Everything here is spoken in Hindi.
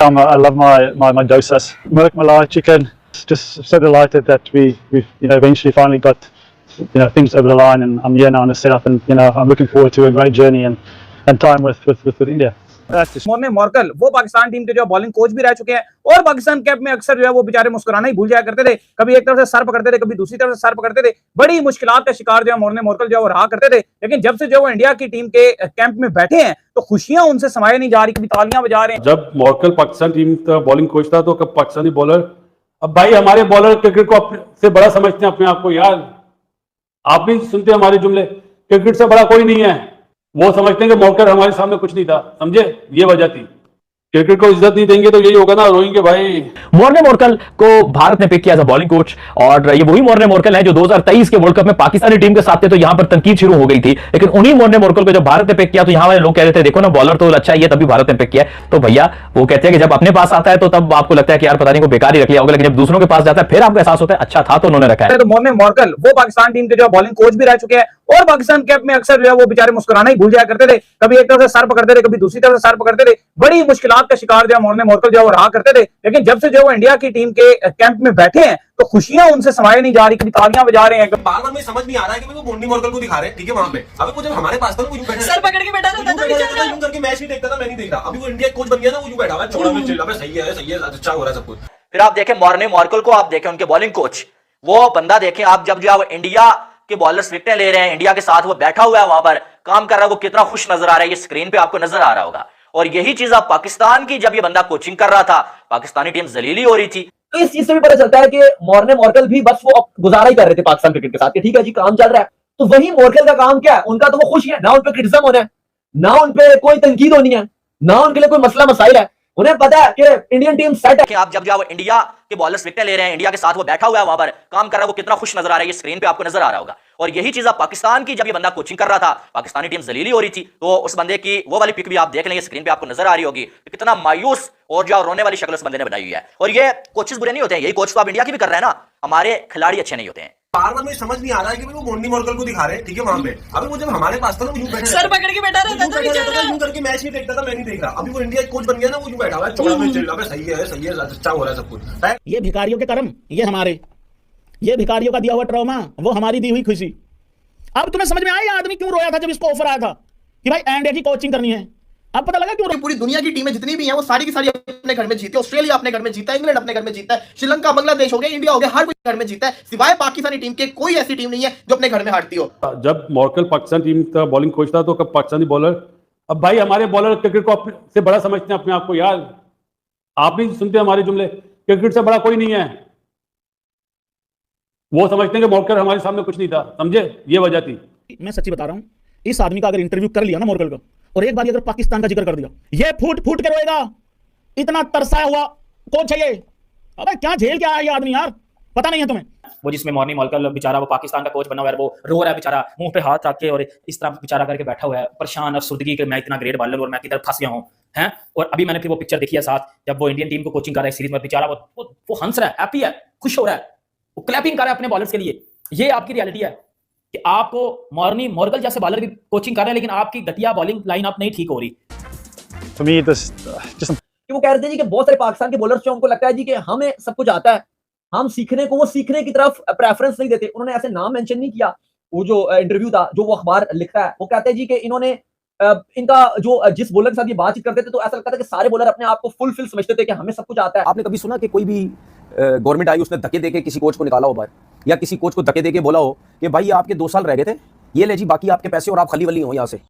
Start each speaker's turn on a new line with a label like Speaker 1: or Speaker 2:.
Speaker 1: I love my dosas. Merk Malai chicken. Just so delighted that we eventually finally got things over the line, and I'm here now on the setup, and I'm looking forward to a great journey and time with India.
Speaker 2: Morne मॉर्कल वो पाकिस्तान टीम के जो बॉलिंग कोच भी रह चुके हैं और पाकिस्तान कैप में अक्सर जो है वो बेचारे मुस्कुराना ही भूल जाया करते थे। कभी एक तरफ से सर पकड़ते थे, कभी दूसरी तरफ से सर पकड़ते थे। बड़ी मुश्किलात का शिकार जो है मोर्ने मॉर्कल जो है वो रहा करते थे। लेकिन जब से जो वो इंडिया की टीम के कैंप में बैठे हैं तो खुशियां उनसे समाये नहीं जा रही, कभी तालियां बजा रहे हैं।
Speaker 3: जब मॉर्कल पाकिस्तान टीम का बॉलिंग कोच था तो कब पाकिस्तानी बॉलर, अब भाई हमारे बॉलर क्रिकेट को से बड़ा समझते हैं अपने आप को। यार आप भी सुनते हैं हमारे जुमले, क्रिकेट से बड़ा कोई नहीं है। वो समझते हैं कि मॉर्कल हमारे सामने कुछ नहीं था, समझे, ये वजह थी। क्रिकेट को इज्जत नहीं देंगे तो यही होगा ना, रोएंगे भाई।
Speaker 4: मोर्ने मॉर्कल को भारत ने पिक किया एज अ बॉलिंग कोच, और ये वही मोर्ने मॉर्कल है जो 2023 के वर्ल्ड कप में पाकिस्तानी टीम के साथ थे, तो यहां पर तनकीद शुरू हो गई थी। लेकिन उन्हीं मोर्ने मॉर्कल को जब भारत ने पिक किया तो यहां वाले लोग कह रहे थे देखो ना बॉलर तो अच्छा ही है, तभी भारत ने पिक किया। तो भैया वो कहते हैं कि जब अपने पास आता है तो तब आपको लगता है कि यार पता नहीं को बेकार ही रख लिया होगा, लेकिन जब दूसरों के पास जाता है फिर आपको एहसास होता है अच्छा था तो उन्होंने रखा है।
Speaker 2: तो मोर्ने मॉर्कल वो पाकिस्तान टीम के जो बॉलिंग कोच भी रह चुके हैं और पाकिस्तान कैप में अक्सर जो है वो बेचारे मुस्कुराना ही भूल जाया करते थे। कभी एक तरफ से सर पकड़ते थे, कभी दूसरी तरफ से सर पकड़ते थे। बड़ी मुश्किलात का शिकार जो है मोर्ने मॉर्कल जो है वो रहा करते थे। लेकिन जब से जो वो इंडिया की टीम के कैंप में बैठे हैं तो खुशियां उनसे समाये नहीं जा रही, कभी तालियां बजा रहे हैं।
Speaker 5: बार बार मुझे समझ नहीं आ रहा है कि वो मोर्नी मॉर्कल को दिखा रहे हैं, ठीक है, वहां पे अभी वो जब हमारे पास था वो यूं बैठा
Speaker 6: सर पकड़ के बैठा रहता था,
Speaker 5: यूं करके मैच नहीं देखता था, मैं नहीं देख रहा। अभी वो इंडिया कोच बन गया ना, वो यूं बैठा हुआ है, छोड़ा मैं चिल्ला, सही है, अच्छा हो रहा है सब कुछ।
Speaker 7: फिर आप देखें मोर्ने मॉर्कल को, आप देखें उनके बॉलिंग कोच, वो बंदा देखें आप, जब जो इंडिया के बॉलर्स विकेटें ले रहे हैं, इंडिया के साथ वो बैठा हुआ है, वहां पर काम कर रहा है, वो कितना खुश नजर आ रहा है, ये स्क्रीन पे आपको नजर आ रहा होगा। और यही चीज आप पाकिस्तान की, जब ये बंदा कोचिंग कर रहा था, पाकिस्तानी टीम जलीली हो रही थी।
Speaker 8: तो इस चीज से भी पता चलता है कि मोर्ने मॉर्कल भी बस वो गुजारा ही कर रहे थे पाकिस्तान क्रिकेट के साथ कि ठीक है जी काम चल रहा है। तो वही मॉर्कल का काम क्या है, उनका तो वो खुश है ना, उन पर क्रिटिसिज्म होना है, ना उन पे कोई तनकीद होनी है, ना उनके लिए कोई मसला मसाइल है। उन्हें पता है कि इंडियन टीम सेट है।
Speaker 7: कि आप जब जो इंडिया के बॉलर्स विकेटें ले रहे हैं, इंडिया के साथ वो बैठा हुआ है, वहां पर काम कर रहा है, वो कितना खुश नजर आ रहा है, ये स्क्रीन पे आपको नजर आ रहा होगा। और यही चीज आप पाकिस्तान की, जब ये बंदा कोचिंग कर रहा था, पाकिस्तानी टीम जलीली हो रही थी, तो उस बंदे की वो वाली पिक भी आप देख लेंगे, स्क्रीन पे आपको नजर आ रही होगी कि कितना मायूस और जो रोने वाली शक्ल उस बंदे ने बनाई हुई है। और ये कोचेस बुरे नहीं होते हैं, यही कोच तो आप इंडिया की भी कर रहे हैं ना, हमारे खिलाड़ी अच्छे नहीं होते हैं।
Speaker 5: बार बार मुझे समझ नहीं आ रहा है कि वो मोर्नी मॉर्कल को दिखा रहे हैं, ठीक है, वहां पे अभी वो जब हमारे पास था ना, वो यूं बैठा
Speaker 6: सर पकड़ के बैठा रहता था,
Speaker 5: यूं करके मैच नहीं देखता था, मैं नहीं देख रहा। अभी वो इंडिया कोच बन गया ना, वो यूं बैठा हुआ है, छोड़ा मैं चिल्ला, सही है, अच्छा हो रहा है सब कुछ।
Speaker 9: ये भिखारियों के कर्म, ये भिखारियों का दिया हुआ ट्रॉमा, वो हमारी दी हुई खुशी। अब तुम्हें समझ में आया आदमी क्यों रोया था जब इसको ऑफर आया था कि भाई इंडिया की कोचिंग करनी है? अब पता लगा क्यों।
Speaker 10: पूरी दुनिया की टीमें जितनी भी हैं वो सारी की सारी अपने घर में जीती है। ऑस्ट्रेलिया अपने घर में जीता है, इंग्लैंड अपने घर में जीता है, श्रीलंका, बांग्लादेश हो गया, इंडिया हो गया, हर कोई घर में जीता है, सिवाय पाकिस्तानी टीम के। कोई ऐसी टीम नहीं है जो अपने घर में हारती हो।
Speaker 3: जब मॉर्कल पाकिस्तान टीम का बॉलिंग कोच था तो कब पाकिस्तानी बॉलर, अब भाई हमारे बॉलर क्रिकेट को से बड़ा समझते हैं अपने आप को। यार आप भी सुनते हैं हमारे जुमले, क्रिकेट से बड़ा कोई नहीं है। वो समझते हैं कि मॉर्कल हमारे सामने कुछ नहीं था, समझे, ये वजह थी।
Speaker 9: मैं सच्ची बता रहा हूं, इस आदमी का अगर इंटरव्यू कर लिया ना मॉर्कल का, और एक बार अगर पाकिस्तान का जिक्र कर दिया, ये फूट फूट के रोएगा। इतना तरसाया हुआ कोच है ये। अबे क्या झेल के आया ये आदमी यार, पता नहीं है तुम्हें?
Speaker 4: वो जिसमें मोर्ने मॉर्कल बेचारा वो पाकिस्तान का कोच बना हुआ है, वो रो रहा है बेचारा, मुंह पे हाथ रख के और इस तरह बेचारा करके बैठा हुआ है, परेशान और सुर्दगी कि मैं इतना ग्रेट बॉलर और मैं किधर फंस गया हूं हैं। और अभी मैंने फिर वो पिक्चर देखी है साथ, जब वो इंडियन टीम को कोचिंग कर रहा है सीरीज में, बेचारा वो हंस रहा है, हैप्पी है, खुश हो रहा है, वो क्लैपिंग कर रहा है अपने बॉलर्स के लिए। ये आपकी रियलिटी है कि आपको मोर्नी मॉर्कल जैसे बॉलर की कोचिंग कर रहे हैं, लेकिन आपकी घटिया बॉलिंग लाइनअप नहीं ठीक हो रही।
Speaker 1: For me,
Speaker 8: वो कह रहे थे जी कि बहुत सारे पाकिस्तान के बॉलर्स जो उनको लगता है जी कि हमें सब कुछ आता है, हम सीखने को, वो सीखने की तरफ प्रेफरेंस नहीं देते। उन्होंने ऐसे नाम मेंशन नहीं किया। वो जो इंटरव्यू था जो वो अखबार लिखता है, वो कहते हैं जी कि इन्होंने इनका जो जिस बॉलर के साथ ये बातचीत करते थे तो ऐसा लगता था कि सारे बॉलर अपने आप को फुलफिल समझते थे कि हमें सब कुछ आता है।
Speaker 11: आपने कभी सुना कि कोई भी गवर्नमेंट आई उसने धक्के देके किसी कोच को निकाला हो बाहर, या किसी कोच को धक्के देके बोला हो कि भाई आपके 2 साल रह गए थे, ये ले जी बाकी आपके पैसे और आप खली वली हो यहाँ से?